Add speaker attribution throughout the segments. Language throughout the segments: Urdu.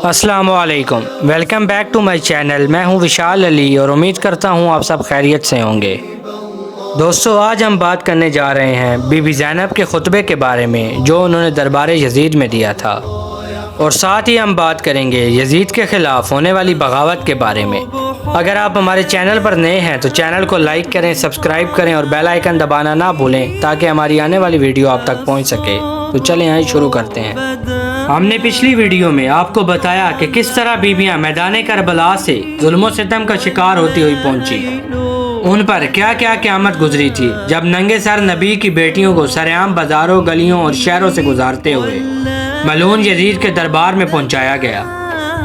Speaker 1: السلام علیکم، welcome back to my channel. میں ہوں وشال علی اور امید کرتا ہوں آپ سب خیریت سے ہوں گے۔ دوستو، آج ہم بات کرنے جا رہے ہیں بی بی زینب کے خطبے کے بارے میں جو انہوں نے دربار یزید میں دیا تھا، اور ساتھ ہی ہم بات کریں گے یزید کے خلاف ہونے والی بغاوت کے بارے میں۔ اگر آپ ہمارے چینل پر نئے ہیں تو چینل کو لائک کریں، سبسکرائب کریں اور بیل آئیکن دبانا نہ بھولیں تاکہ ہماری آنے والی ویڈیو آپ تک پہنچ سکے۔ تو چلیں آئیں شروع کرتے ہیں۔ ہم نے پچھلی ویڈیو میں آپ کو بتایا کہ کس طرح بیویاں میدان کربلا سے ظلم و ستم کا شکار ہوتی ہوئی پہنچی، ان پر کیا کیا قیامت گزری تھی جب ننگے سر نبی کی بیٹیوں کو سرعام بازاروں، گلیوں اور شہروں سے گزارتے ہوئے ملعون یزید کے دربار میں پہنچایا گیا۔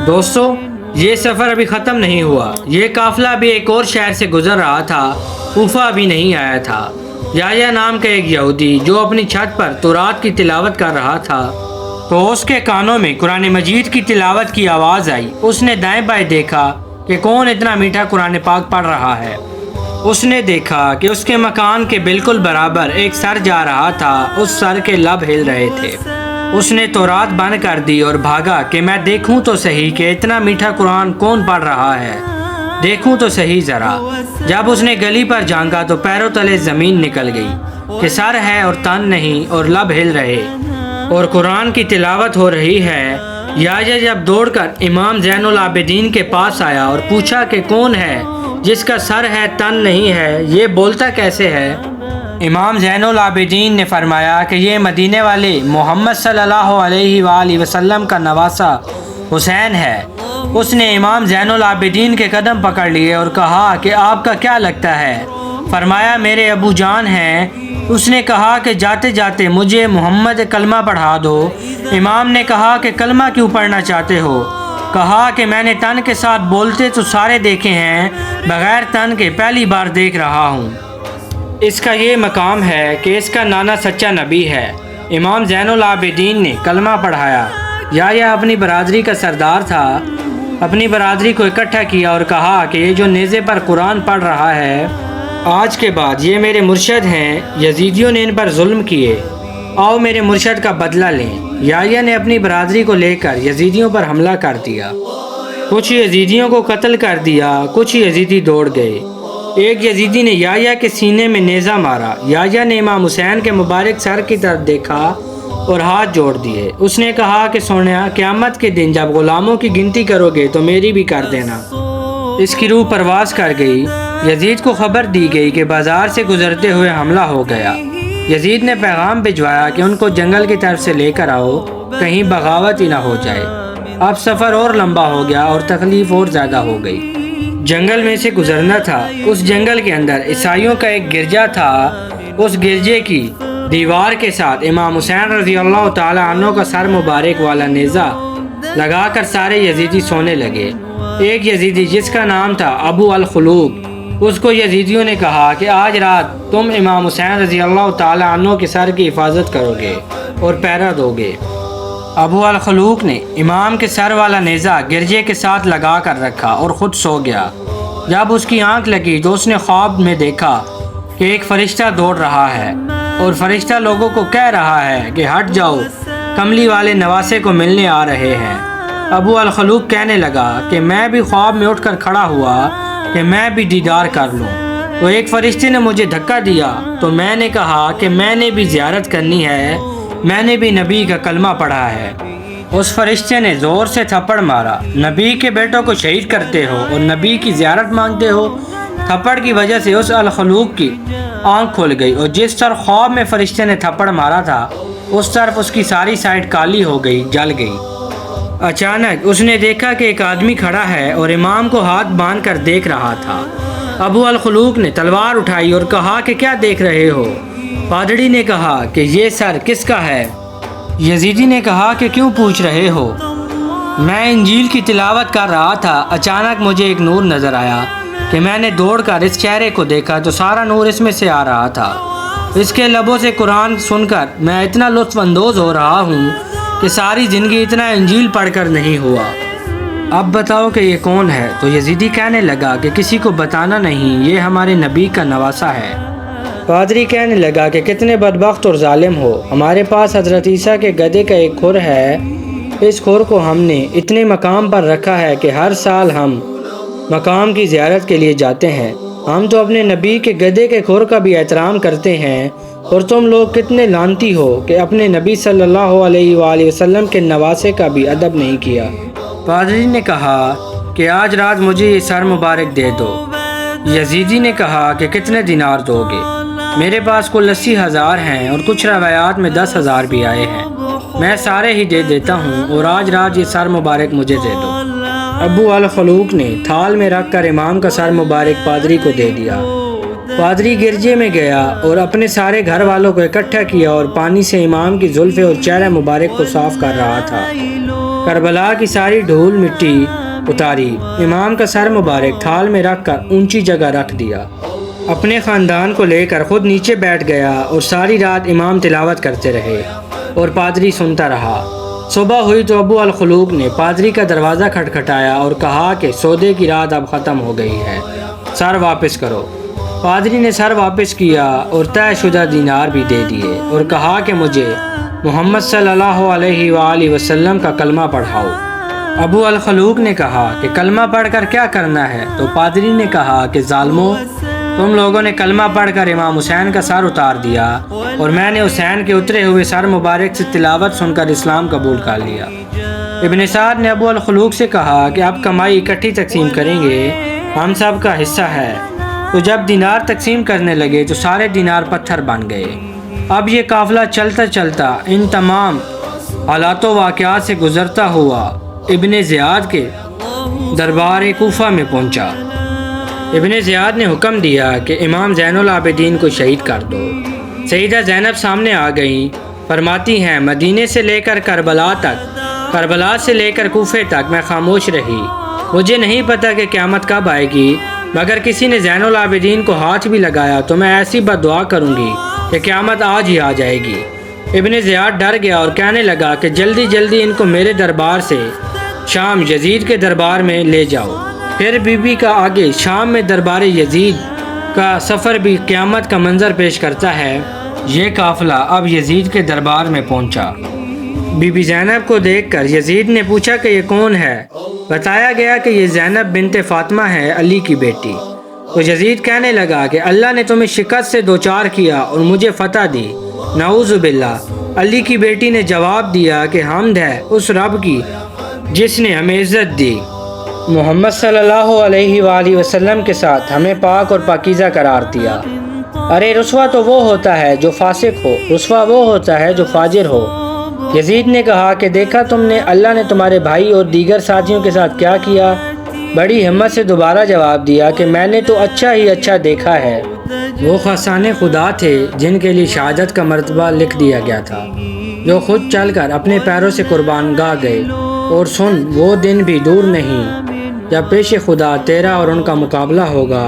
Speaker 1: دوستو، یہ سفر ابھی ختم نہیں ہوا۔ یہ قافلہ بھی ایک اور شہر سے گزر رہا تھا، کوفہ بھی نہیں آیا تھا۔ یحییٰ نام کا ایک یہودی جو اپنی چھت پر تورات کی تلاوت کر رہا تھا تو اس کے کانوں میں قرآن مجید کی تلاوت کی آواز آئی۔ اس نے دائیں بائیں دیکھا کہ کون اتنا میٹھا قرآن پاک پڑھ رہا ہے۔ اس نے دیکھا کہ اس کے مکان کے بالکل برابر ایک سر جا رہا تھا، اس سر کے لب ہل رہے تھے۔ اس نے تورات بند کر دی اور بھاگا کہ میں دیکھوں تو صحیح کہ اتنا میٹھا قرآن کون پڑھ رہا ہے، دیکھوں تو صحیح ذرا۔ جب اس نے گلی پر جھانکا تو پیروں تلے زمین نکل گئی کہ سر ہے اور تن نہیں اور لب ہل رہے اور قرآن کی تلاوت ہو رہی ہے۔ یحییٰ جب دوڑ کر امام زین العابدین کے پاس آیا اور پوچھا کہ کون ہے جس کا سر ہے تن نہیں ہے، یہ بولتا کیسے ہے؟ امام زین العابدین نے فرمایا کہ یہ مدینے والے محمد صلی اللہ علیہ وآلہ وسلم کا نواسہ حسین ہے۔ اس نے امام زین العابدین کے قدم پکڑ لیے اور کہا کہ آپ کا کیا لگتا ہے؟ فرمایا میرے ابو جان ہیں۔ اس نے کہا کہ جاتے جاتے مجھے محمد کلمہ پڑھا دو۔ امام نے کہا کہ کلمہ کیوں پڑھنا چاہتے ہو؟ کہا کہ میں نے تن کے ساتھ بولتے تو سارے دیکھے ہیں، بغیر تن کے پہلی بار دیکھ رہا ہوں۔ اس کا یہ مقام ہے کہ اس کا نانا سچا نبی ہے۔ امام زین العابدین نے کلمہ پڑھایا۔ یحییٰ اپنی برادری کا سردار تھا، اپنی برادری کو اکٹھا کیا اور کہا کہ یہ جو نیزے پر قرآن پڑھ رہا ہے، آج کے بعد یہ میرے مرشد ہیں۔ یزیدیوں نے ان پر ظلم کیے، آؤ میرے مرشد کا بدلہ لیں۔ یحییٰ نے اپنی برادری کو لے کر یزیدیوں پر حملہ کر دیا، کچھ یزیدیوں کو قتل کر دیا، کچھ یزیدی دوڑ گئے۔ ایک یزیدی نے یحییٰ کے سینے میں نیزہ مارا۔ یحییٰ نے امام حسین کے مبارک سر کی طرف دیکھا اور ہاتھ جوڑ دیے۔ اس نے کہا کہ سونا، قیامت کے دن جب غلاموں کی گنتی کرو گے تو میری بھی کر دینا۔ اس کی روح پرواز کر گئی۔ یزید کو خبر دی گئی کہ بازار سے گزرتے ہوئے حملہ ہو گیا۔ یزید نے پیغام بھجوایا کہ ان کو جنگل کی طرف سے لے کر آؤ، کہیں بغاوت ہی نہ ہو جائے۔ اب سفر اور لمبا ہو گیا اور تکلیف اور زیادہ ہو گئی۔ جنگل میں سے گزرنا تھا۔ اس جنگل کے اندر عیسائیوں کا ایک گرجا تھا۔ اس گرجے کی دیوار کے ساتھ امام حسین رضی اللہ تعالیٰ عنہ کا سر مبارک والا نیزہ لگا کر سارے یزیدی سونے لگے۔ ایک یزیدی جس کا نام تھا ابو الخلوق، اس کو یزیدیوں نے کہا کہ آج رات تم امام حسین رضی اللہ تعالیٰ عنہ کے سر کی حفاظت کرو گے اور پہرا دو گے۔ ابو الخلوق نے امام کے سر والا نیزہ گرجے کے ساتھ لگا کر رکھا اور خود سو گیا۔ جب اس کی آنکھ لگی تو اس نے خواب میں دیکھا کہ ایک فرشتہ دوڑ رہا ہے اور فرشتہ لوگوں کو کہہ رہا ہے کہ ہٹ جاؤ، کملی والے نواسے کو ملنے آ رہے ہیں۔ ابو الخلوق کہنے لگا کہ میں بھی خواب میں اٹھ کر کھڑا ہوا کہ میں بھی دیدار کر لوں، تو ایک فرشتے نے مجھے دھکا دیا تو میں نے کہا کہ میں نے بھی زیارت کرنی ہے، میں نے بھی نبی کا کلمہ پڑھا ہے۔ اس فرشتے نے زور سے تھپڑ مارا۔ نبی کے بیٹوں کو شہید کرتے ہو اور نبی کی زیارت مانگتے ہو؟ تھپڑ کی وجہ سے اس الخلوق کی آنکھ کھل گئی اور جس طرف خواب میں فرشتے نے تھپڑ مارا تھا اس طرف اس کی ساری سائٹ کالی ہو گئی، جل گئی۔ اچانک اس نے دیکھا کہ ایک آدمی کھڑا ہے اور امام کو ہاتھ باندھ کر دیکھ رہا تھا۔ ابو الخلوق نے تلوار اٹھائی اور کہا کہ کیا دیکھ رہے ہو؟ پادری نے کہا کہ یہ سر کس کا ہے؟ یزیدی نے کہا کہ کیوں پوچھ رہے ہو؟ میں انجیل کی تلاوت کر رہا تھا، اچانک مجھے ایک نور نظر آیا کہ میں نے دوڑ کر اس چہرے کو دیکھا تو سارا نور اس میں سے آ رہا تھا۔ اس کے لبوں سے قرآن سن کر میں اتنا لطف اندوز ہو رہا ہوں کہ ساری زندگی اتنا انجیل پڑھ کر نہیں ہوا۔ اب بتاؤ کہ یہ کون ہے؟ تو یزیدی کہنے لگا کہ کسی کو بتانا نہیں، یہ ہمارے نبی کا نواسہ ہے۔ پادری کہنے لگا کہ کتنے بدبخت اور ظالم ہو، ہمارے پاس حضرت عیسیٰ کے گدھے کا ایک کھر ہے اس کھور کو ہم نے اتنے مقام پر رکھا ہے کہ ہر سال ہم مقام کی زیارت کے لیے جاتے ہیں۔ ہم تو اپنے نبی کے گدھے کے کھور کا بھی احترام کرتے ہیں، اور تم لوگ کتنے لعنتی ہو کہ اپنے نبی صلی اللہ علیہ وآلہ وسلم کے نواسے کا بھی ادب نہیں کیا۔ پادری نے کہا کہ آج رات مجھے یہ سر مبارک دے دو۔ یزیدی نے کہا کہ کتنے دینار دو گے؟ میرے پاس کل 80,000 ہیں، اور کچھ روایات میں 10,000 بھی آئے ہیں، میں سارے ہی دے دیتا ہوں، اور آج رات یہ سر مبارک مجھے دے دو۔ ابو الخلوق نے تھال میں رکھ کر امام کا سر مبارک پادری کو دے دیا۔ پادری گرجے میں گیا اور اپنے سارے گھر والوں کو اکٹھا کیا اور پانی سے امام کی زلفیں اور چہرہ مبارک کو صاف کر رہا تھا۔ کربلا کی ساری دھول مٹی اتاری، امام کا سر مبارک تھال میں رکھ کر اونچی جگہ رکھ دیا۔ اپنے خاندان کو لے کر خود نیچے بیٹھ گیا اور ساری رات امام تلاوت کرتے رہے اور پادری سنتا رہا۔ صبح ہوئی تو ابو الخلوق نے پادری کا دروازہ کھٹکھٹایا اور کہا کہ سودے کی رات اب ختم ہو گئی ہے، سر واپس کرو۔ پادری نے سر واپس کیا اور طے شدہ دینار بھی دے دیے اور کہا کہ مجھے محمد صلی اللہ علیہ وآلہ وسلم کا کلمہ پڑھاؤ۔ ابو الخلوق نے کہا کہ کلمہ پڑھ کر کیا کرنا ہے؟ تو پادری نے کہا کہ ظالمو، تم لوگوں نے کلمہ پڑھ کر امام حسین کا سر اتار دیا، اور میں نے حسین کے اترے ہوئے سر مبارک سے تلاوت سن کر اسلام قبول کر لیا۔ ابن سعد نے ابو الخلوق سے کہا کہ اب کمائی اکٹھی تقسیم کریں گے، ہم سب کا حصہ ہے۔ تو جب دینار تقسیم کرنے لگے تو سارے دینار پتھر بن گئے۔ اب یہ قافلہ چلتا چلتا ان تمام حالات و واقعات سے گزرتا ہوا ابن زیاد کے دربار کوفہ میں پہنچا۔ ابن زیاد نے حکم دیا کہ امام زین العابدین کو شہید کر دو۔ سیدہ زینب سامنے آ گئیں، فرماتی ہیں مدینے سے لے کر کربلا تک، کربلا سے لے کر کوفے تک میں خاموش رہی۔ مجھے نہیں پتا کہ قیامت کب آئے گی، مگر کسی نے زین العابدین کو ہاتھ بھی لگایا تو میں ایسی بد دعا کروں گی کہ قیامت آج ہی آ جائے گی۔ ابن زیاد ڈر گیا اور کہنے لگا کہ جلدی جلدی ان کو میرے دربار سے شام یزید کے دربار میں لے جاؤ۔ پھر بی بی کا آگے شام میں دربار یزید کا سفر بھی قیامت کا منظر پیش کرتا ہے۔ یہ قافلہ اب یزید کے دربار میں پہنچا۔ بی بی زینب کو دیکھ کر یزید نے پوچھا کہ یہ کون ہے؟ بتایا گیا کہ یہ زینب بنت فاطمہ ہے، علی کی بیٹی۔ تو یزید کہنے لگا کہ اللہ نے تمہیں شکست سے دوچار کیا اور مجھے فتح دی، نعوذ باللہ۔ علی کی بیٹی نے جواب دیا کہ حمد ہے اس رب کی جس نے ہمیں عزت دی، محمد صلی اللہ علیہ وآلہ وسلم کے ساتھ ہمیں پاک اور پاکیزہ قرار دیا۔ ارے رسوا تو وہ ہوتا ہے جو فاسق ہو، رسوا وہ ہوتا ہے جو فاجر ہو۔ یزید نے کہا کہ دیکھا تم نے اللہ نے تمہارے بھائی اور دیگر ساتھیوں کے ساتھ کیا کیا؟ بڑی ہمت سے دوبارہ جواب دیا کہ میں نے تو اچھا ہی اچھا دیکھا ہے۔ وہ خاصان خدا تھے جن کے لیے شہادت کا مرتبہ لکھ دیا گیا تھا، جو خود چل کر اپنے پیروں سے قربان گاہ گئے۔ اور سن، وہ دن بھی دور نہیں جب پیش خدا تیرا اور ان کا مقابلہ ہوگا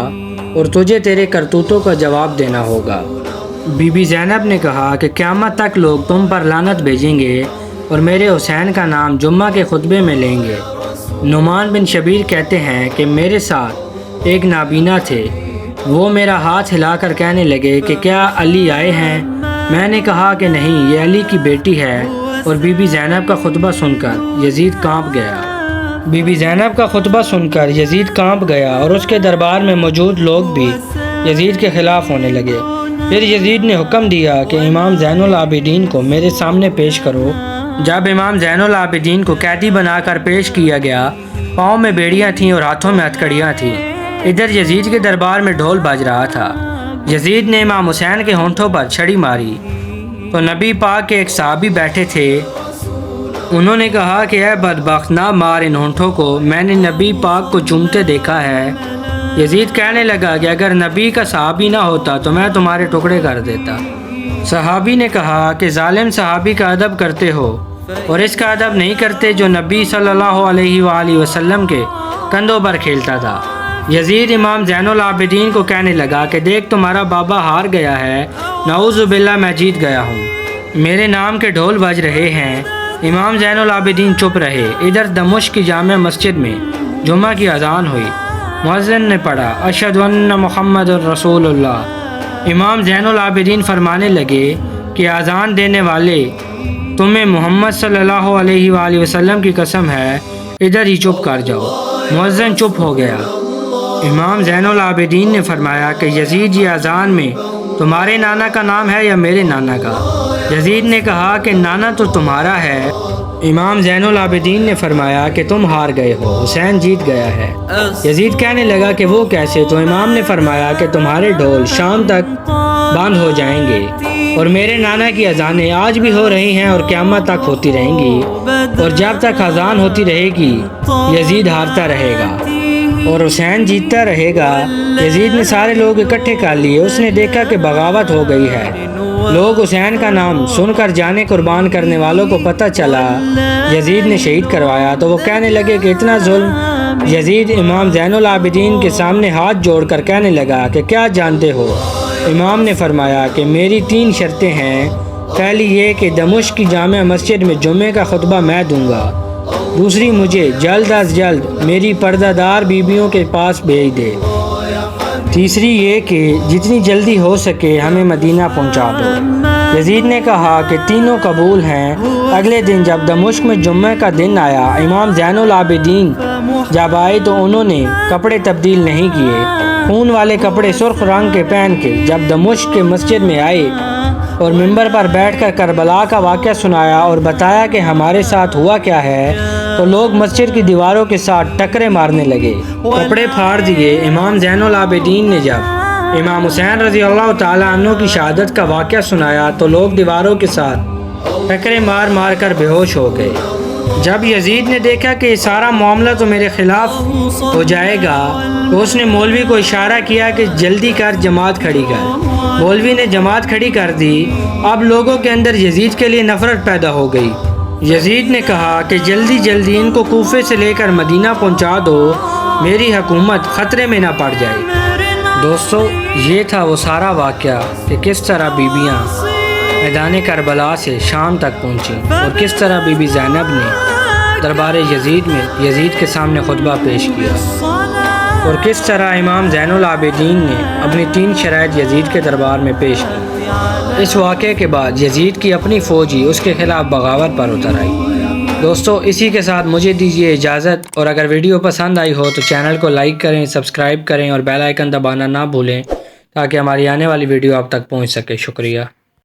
Speaker 1: اور تجھے تیرے کرتوتوں کا جواب دینا ہوگا۔ بی بی زینب نے کہا کہ قیامت تک لوگ تم پر لعنت بھیجیں گے اور میرے حسین کا نام جمعہ کے خطبے میں لیں گے۔ نعمان بن شبیر کہتے ہیں کہ میرے ساتھ ایک نابینا تھے، وہ میرا ہاتھ ہلا کر کہنے لگے کہ کیا علی آئے ہیں؟ میں نے کہا کہ نہیں، یہ علی کی بیٹی ہے۔ اور بی بی زینب کا خطبہ سن کر یزید کانپ گیا۔ بی بی زینب کا خطبہ سن کر یزید کانپ گیا اور اس کے دربار میں موجود لوگ بھی یزید کے خلاف ہونے لگے۔ پھر یزید نے حکم دیا کہ امام زین العابدین کو میرے سامنے پیش کرو۔ جب امام زین العابدین کو قیدی بنا کر پیش کیا گیا، پاؤں میں بیڑیاں تھیں اور ہاتھوں میں ہتھکڑیاں تھیں۔ ادھر یزید کے دربار میں ڈھول بج رہا تھا۔ یزید نے امام حسین کے ہونٹوں پر چھڑی ماری تو نبی پاک کے ایک صحابی بیٹھے تھے، انہوں نے کہا کہ اے بدبخت، نہ مار ان ہونٹوں کو، میں نے نبی پاک کو چومتے دیکھا ہے۔ یزید کہنے لگا کہ اگر نبی کا صحابی نہ ہوتا تو میں تمہارے ٹکڑے کر دیتا۔ صحابی نے کہا کہ ظالم صحابی کا ادب کرتے ہو اور اس کا ادب نہیں کرتے جو نبی صلی اللہ علیہ وآلہ وسلم کے کندھوں پر کھیلتا تھا۔ یزید امام زین العابدین کو کہنے لگا کہ دیکھ تمہارا بابا ہار گیا ہے، نعوذ باللہ میں جیت گیا ہوں، میرے نام کے ڈھول بج رہے ہیں۔ امام زین العابدین چپ رہے۔ ادھر دمشق کی جامع مسجد میں جمعہ کی اذان ہوئی۔ مؤذن نے پڑھا اشہد ان محمد رسول اللہ۔ امام زین العابدین فرمانے لگے کہ اذان دینے والے تمہیں محمد صلی اللہ علیہ وآلہ وسلم کی قسم ہے ادھر ہی چپ کر جاؤ۔ مؤذن چپ ہو گیا۔ امام زین العابدین نے فرمایا کہ یزید یہ اذان میں تمہارے نانا کا نام ہے یا میرے نانا کا؟ یزید نے کہا کہ نانا تو تمہارا ہے۔ امام زین العابدین نے فرمایا کہ تم ہار گئے ہو، حسین جیت گیا ہے۔ یزید کہنے لگا کہ وہ کیسے؟ تو امام نے فرمایا کہ تمہارے ڈھول شام تک بند ہو جائیں گے اور میرے نانا کی اذانیں آج بھی ہو رہی ہیں اور قیامت تک ہوتی رہیں گی، اور جب تک اذان ہوتی رہے گی یزید ہارتا رہے گا اور حسین جیتتا رہے گا۔ یزید نے سارے لوگ اکٹھے کر لیے۔ اس نے دیکھا کہ بغاوت ہو گئی ہے۔ لوگ حسین کا نام سن کر جانے قربان کرنے والوں کو پتہ چلا یزید نے شہید کروایا تو وہ کہنے لگے کہ اتنا ظلم۔ یزید امام زین العابدین کے سامنے ہاتھ جوڑ کر کہنے لگا کہ کیا جانتے ہو؟ امام نے فرمایا کہ میری 3 شرطیں ہیں۔ پہلی یہ کہ دمشق کی جامع مسجد میں جمعے کا خطبہ میں دوں گا۔ دوسری، مجھے جلد از جلد میری پردہ دار بیویوں کے پاس بھیج دے۔ تیسری یہ کہ جتنی جلدی ہو سکے ہمیں مدینہ پہنچا دو۔ یزید نے کہا کہ تینوں قبول ہیں۔ اگلے دن جب دمشق میں جمعہ کا دن آیا، امام زین العابدین جب آئے تو انہوں نے کپڑے تبدیل نہیں کیے، خون والے کپڑے سرخ رنگ کے پہن کے جب دمشق کے مسجد میں آئے اور منبر پر بیٹھ کر کربلا کا واقعہ سنایا اور بتایا کہ ہمارے ساتھ ہوا کیا ہے، تو لوگ مسجد کی دیواروں کے ساتھ ٹکرے مارنے لگے، کپڑے پھاڑ دیے۔ امام زین العابدین نے جب امام حسین رضی اللہ تعالیٰ عنہ کی شہادت کا واقعہ سنایا تو لوگ دیواروں کے ساتھ ٹکرے مار مار کر بے ہوش ہو گئے۔ جب یزید نے دیکھا کہ یہ سارا معاملہ تو میرے خلاف ہو جائے گا تو اس نے مولوی کو اشارہ کیا کہ جلدی کر جماعت کھڑی کر۔ مولوی نے جماعت کھڑی کر دی۔ اب لوگوں کے اندر یزید کے لیے نفرت پیدا ہو گئی۔ یزید نے کہا کہ جلدی جلدی ان کو کوفے سے لے کر مدینہ پہنچا دو، میری حکومت خطرے میں نہ پڑ جائے۔ دوستو، یہ تھا وہ سارا واقعہ کہ کس طرح بیبیاں میدان کربلا سے شام تک پہنچیں اور کس طرح بی بی زینب نے دربار یزید میں یزید کے سامنے خطبہ پیش کیا، اور کس طرح امام زین العابدین نے اپنی 3 شرائط یزید کے دربار میں پیش کی۔ اس واقعے کے بعد یزید کی اپنی فوج ہی اس کے خلاف بغاوت پر اتر آئی۔ دوستو، اسی کے ساتھ مجھے دیجیے اجازت، اور اگر ویڈیو پسند آئی ہو تو چینل کو لائک کریں، سبسکرائب کریں اور بیل آئیکن دبانا نہ بھولیں تاکہ ہماری آنے والی ویڈیو آپ تک پہنچ سکے۔ شکریہ۔